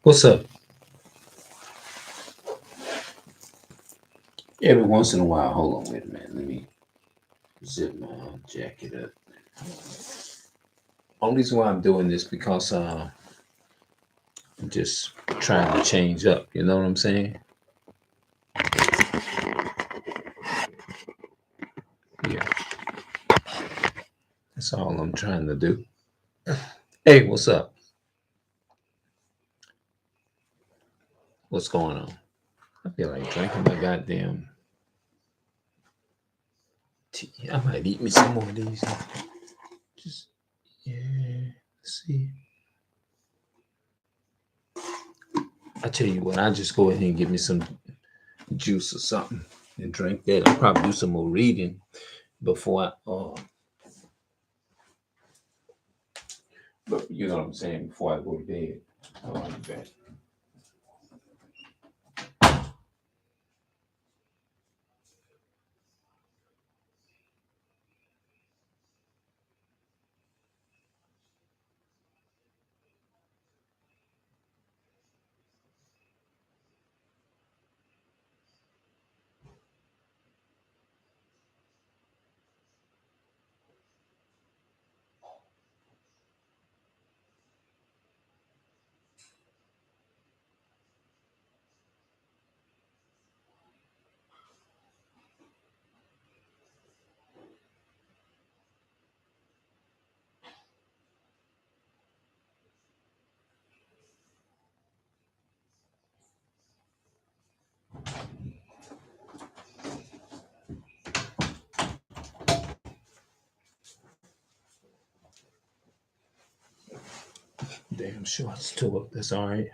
What's up? Every once in a while, hold on, wait a minute. Let me zip my jacket up. Only reason why I'm doing this because I'm just trying to change up. You know what I'm saying? Yeah, that's all I'm trying to do. Hey, what's up? What's going on? I feel like drinking my goddamn tea. I might eat me some more of these. Just yeah. Let's see. I tell you what, I just go ahead and get me some juice or something and drink that. I'll probably do some more reading before but you know what I'm saying, before I go to bed. I like that. Damn shorts too up. That's all right.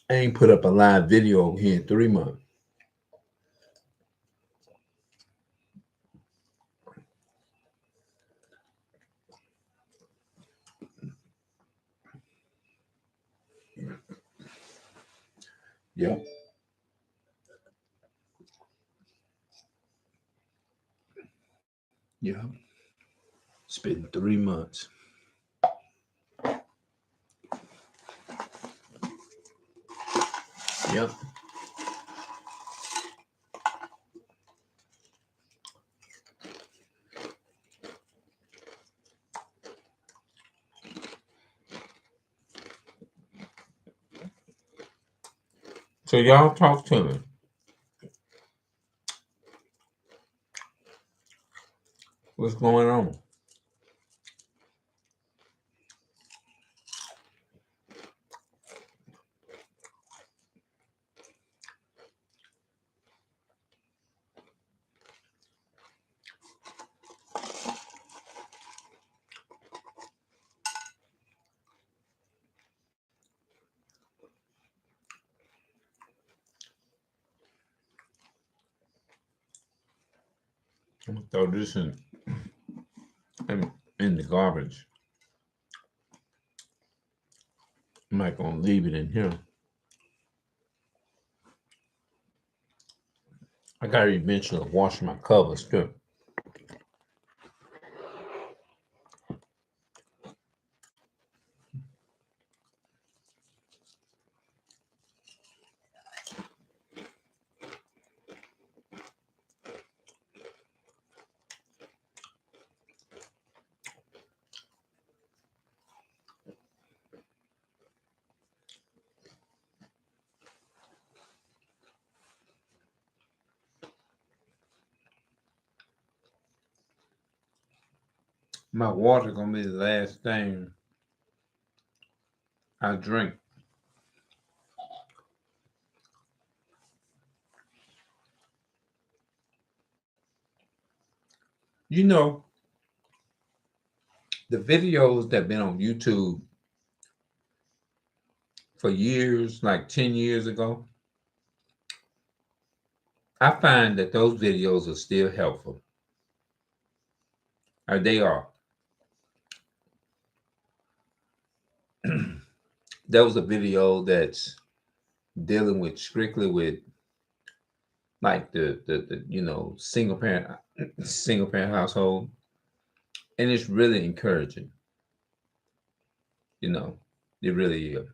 I ain't put up a live video over here in 3 months. Yep. Yep. It's been 3 months. Yep. So y'all talk to me. What's going on? I'm gonna throw this in the garbage. I'm not gonna leave it in here. I gotta eventually wash my covers too. My water gonna be the last thing I drink. You know, the videos that been on YouTube for years, like 10 years ago, I find that those videos are still helpful. Or they are. There was a video that's dealing with strictly with like the single parent household, and it's really encouraging. You know, it really is.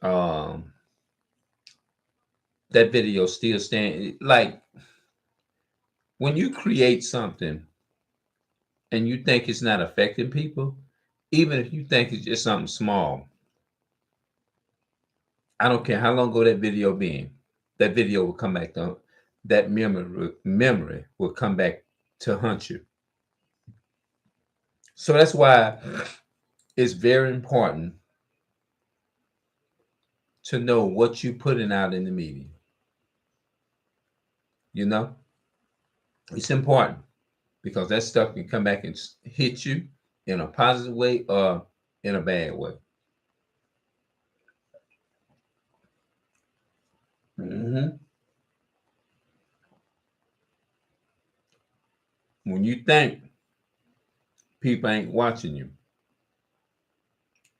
Um, that video still stand like when you create something and you think it's not affecting people, even if you think it's just something small. I don't care how long ago that video been. That video will come back to that memory will come back to haunt you. So that's why it's very important to know what you're putting out in the media. You know, it's important because that stuff can come back and hit you in a positive way or in a bad way. hmm When you think people ain't watching you,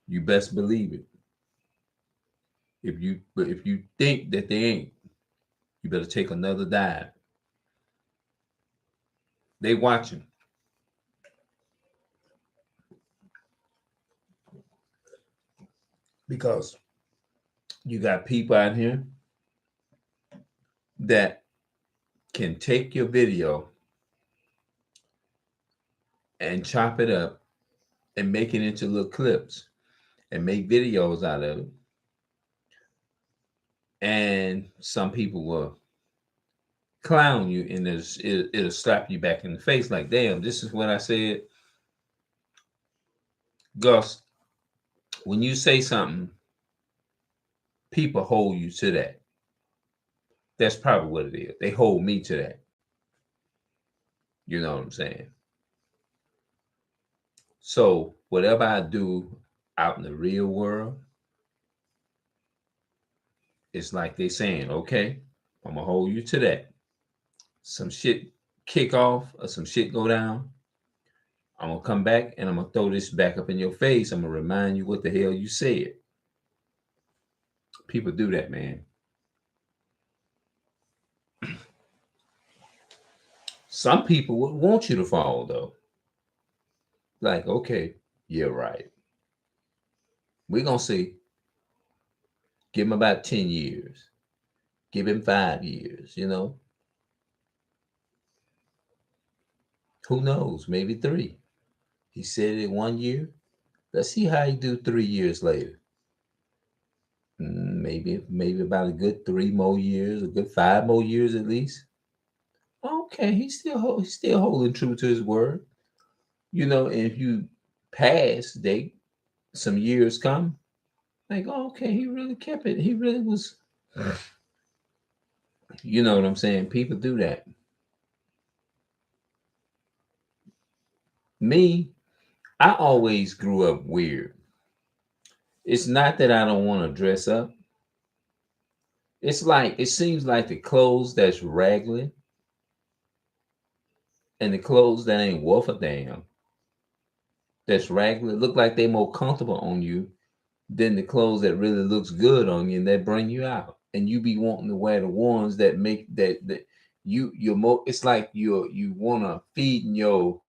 you best believe it. If you think that they ain't, you better take another dive. They watching because you got people out here that can take your video and chop it up and make it into little clips and make videos out of it. And some people will clown you and it'll slap you back in the face like, damn, this is what I said. Gus, when you say something, people hold you to that. That's probably what it is. They hold me to that. You know what I'm saying? So whatever I do out in the real world, it's like they saying, okay, I'm gonna hold you to that. Some shit kick off or some shit go down. I'm gonna come back and I'm gonna throw this back up in your face. I'm gonna remind you what the hell you said. People do that, man. Some people would want you to fall though. Like, okay, yeah, right. We're gonna see. Give him about 10 years. Give him 5 years, Who knows? Maybe three. He said it 1 year. Let's see how he do 3 years later. Maybe about a good 3 more years, a good 5 more years at least. Okay, he's still holding true to his word. And if you pass, some years come, like, oh, okay, he really kept it. He really was. You know what I'm saying? People do that. Me, I always grew up weird. It's not that I don't want to dress up. It's like it seems like the clothes that's raggedy and the clothes that ain't worth a damn, that's raggedy, look like they more comfortable on you than the clothes that really looks good on you and that bring you out. And you be wanting to wear the ones that make that you're more. It's like you want to feed your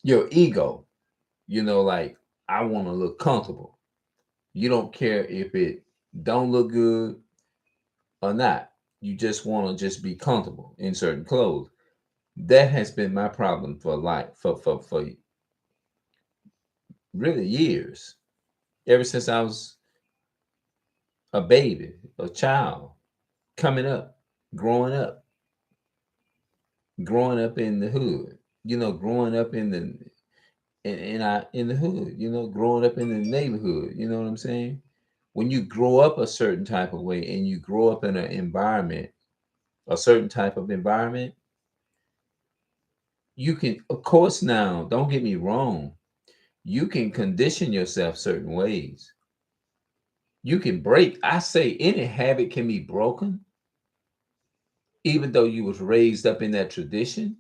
ego. Like, I want to look comfortable. You don't care if it don't look good or not. You just want to just be comfortable in certain clothes. That has been my problem for life for really years. Ever since I was a baby, a child, coming up, growing up, growing up in the hood. Growing up in the hood. Growing up in the neighborhood. You know what I'm saying? When you grow up a certain type of way and you grow up in an environment, a certain type of environment, you can, of course, now, don't get me wrong, you can condition yourself certain ways. You can break. I say any habit can be broken, even though you was raised up in that tradition.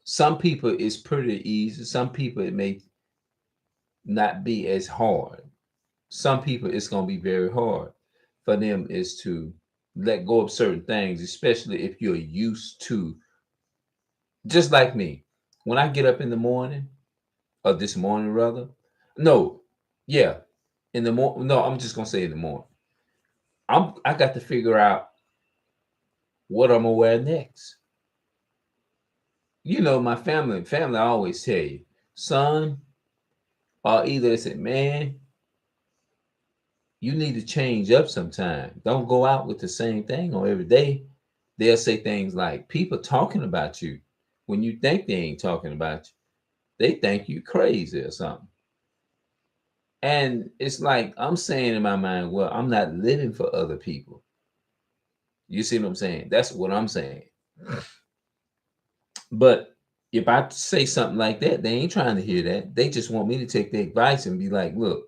Some people it's pretty easy. Some people it may not be as hard. Some people it's gonna be very hard for them is to let go of certain things, especially if you're used to, just like me. When I get up in the morning, or this morning rather, no, yeah, in the morning. No, I'm just gonna say in the morning. I got to figure out what I'm gonna wear next. You know, my family I always tell you, son, or either they say, man, you need to change up sometime. Don't go out with the same thing on every day. They'll say things like, people talking about you when you think they ain't talking about you. They think you crazy or something. And it's like I'm saying in my mind, well, I'm not living for other people. You see what I'm saying? That's what I'm saying. But if I say something like that, they ain't trying to hear that. They just want me to take the advice and be like, look,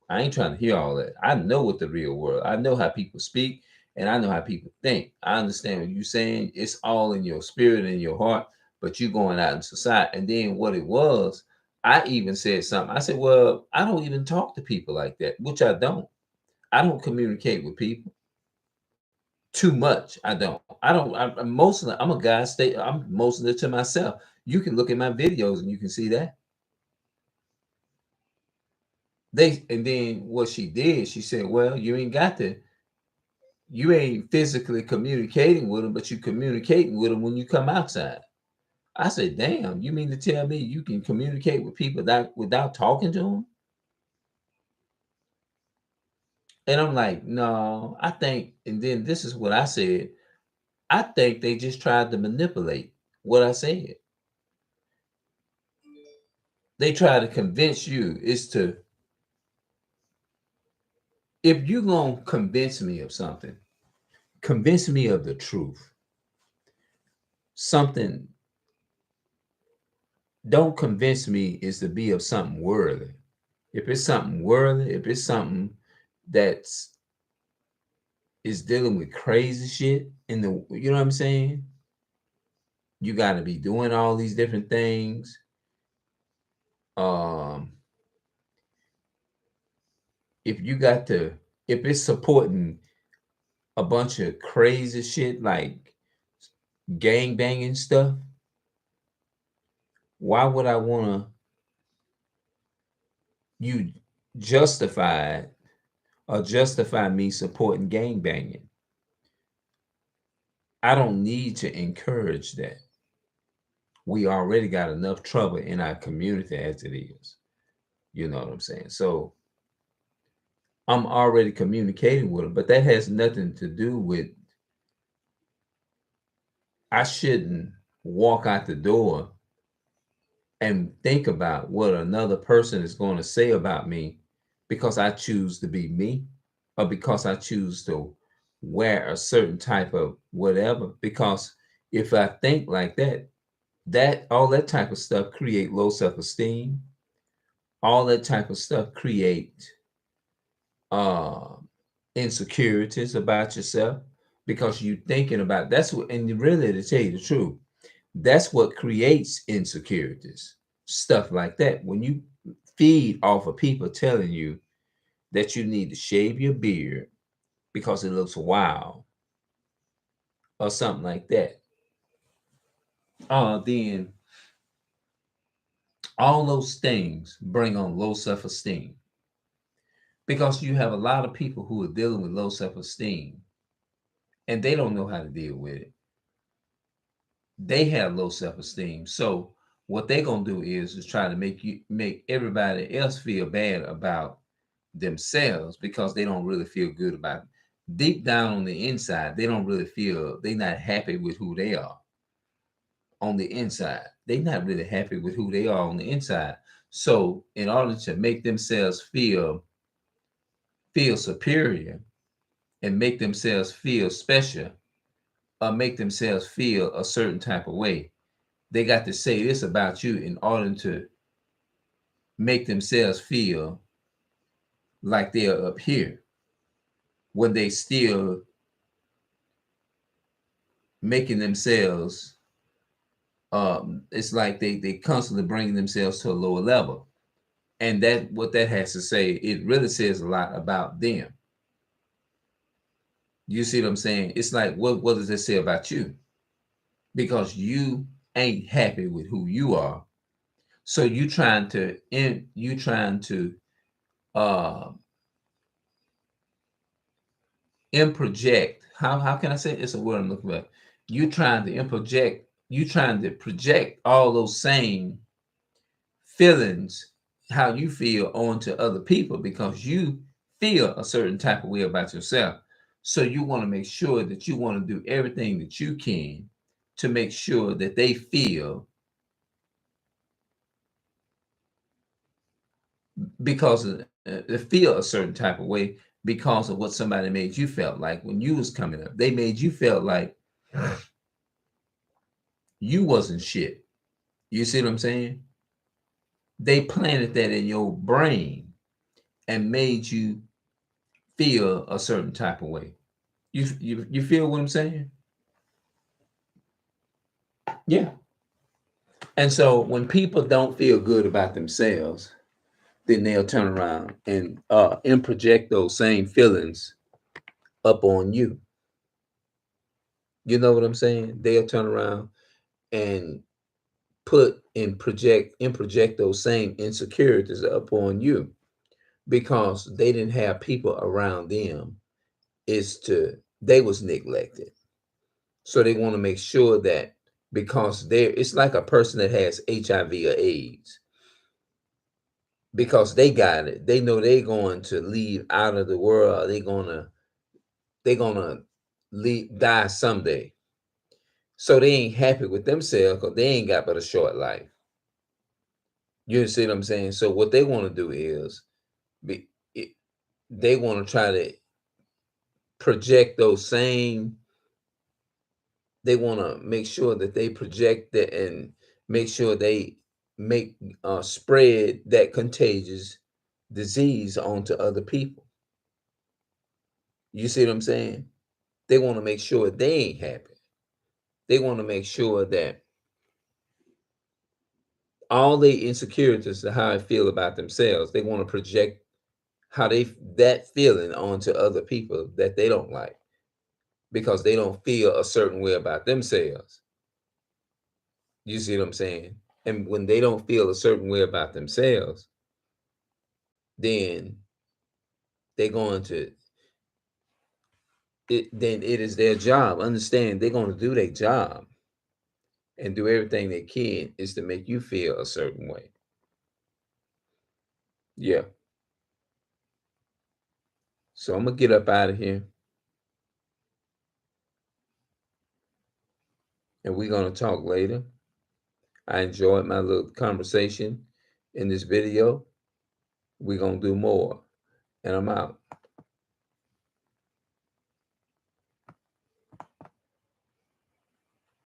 I ain't trying to hear all that. I know what the real world. I know how people speak and I know how people think. I understand what you're saying. It's all in your spirit and your heart, but you going out in society. And then what it was, I even said something. I said, well, I don't even talk to people like that, which I don't. I don't communicate with people too much. I don't. I don't. I'm mostly. I'm a guy. I'm mostly to myself. You can look at my videos and you can see that they. And then what she did, she said, "Well, you ain't got to. You ain't physically communicating with them, but you communicating with them when you come outside." I said, "Damn, you mean to tell me you can communicate with people without talking to them?" And I'm like, "No, I think." And then this is what I said. I think they just tried to manipulate what I said. They try to convince you is to, if you gonna convince me of something, convince me of the truth. Something, don't convince me is to be of something worldly. If it's something worldly, if it's something that's is dealing with crazy shit in the, you know what I'm saying? You got to be doing all these different things. Um, if you got to, if it's supporting a bunch of crazy shit like gang banging stuff, why would I want to you justify or justify me supporting gang banging? I don't need to encourage that. We already got enough trouble in our community as it is. You know what I'm saying? So I'm already communicating with them, but that has nothing to do with, I shouldn't walk out the door and think about what another person is going to say about me because I choose to be me, or because I choose to wear a certain type of whatever. Because if I think like that, that all that type of stuff create low self-esteem. All that type of stuff create uh insecurities about yourself because you thinking about, that's what, and really, to tell you the truth, that's what creates insecurities, stuff like that. When you feed off of people telling you that you need to shave your beard because it looks wild or something like that, then all those things bring on low self-esteem, because you have a lot of people who are dealing with low self-esteem and they don't know how to deal with it. They have low self-esteem. So what they're gonna do is try to make everybody else feel bad about themselves because they don't really feel good about it. Deep down on the inside, they don't really feel, they're not happy with who they are on the inside. They're not really happy with who they are on the inside. So in order to make themselves feel superior and make themselves feel special or make themselves feel a certain type of way, they got to say this about you in order to make themselves feel like they're up here when they still making themselves, it's like they constantly bringing themselves to a lower level. And that what that has to say, it really says a lot about them. You see what I'm saying? It's like, what does it say about you? Because you ain't happy with who you are. So you trying to uh project. How can I say it? It's a word I'm looking for. You trying to project all those same feelings, how you feel, onto other people because you feel a certain type of way about yourself. So you want to make sure that you want to do everything that you can to make sure that they feel a certain type of way because of what somebody made you felt like when you was coming up. They made you felt like you wasn't shit. You see what I'm saying? They planted that in your brain and made you feel a certain type of way. You feel what I'm saying? Yeah. And so when people don't feel good about themselves, then they'll turn around and project those same feelings up on you. You know what I'm saying? They'll turn around and project those same insecurities up on you because they didn't have people around them. They was neglected. So they want to make sure that because it's like a person that has HIV or AIDS, because they got it, they know they're going to leave out of the world. They're gonna die someday. So they ain't happy with themselves because they ain't got but a short life. You see what I'm saying? So what they want to do is be, they want to try to project those same. They want to make sure that they project that and make sure they make spread that contagious disease onto other people. You see what I'm saying? They want to make sure they ain't happy. They want to make sure that all the insecurities to how I feel about themselves, they want to project how they that feeling onto other people that they don't like because they don't feel a certain way about themselves. You see what I'm saying? And when they don't feel a certain way about themselves, then they're going to then it is their job. Understand, they're going to do their job and do everything they can is to make you feel a certain way. Yeah. So I'm gonna get up out of here and we're gonna talk later. I enjoyed my little conversation in this video. We're gonna do more, and I'm out.